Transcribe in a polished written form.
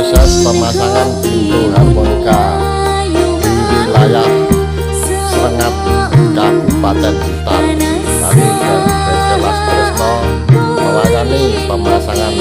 proses pemasangan pintu harmonika di wilayah Srengat Kabupaten Blitar. Kami dan PT Las Tresno melayani pemasangan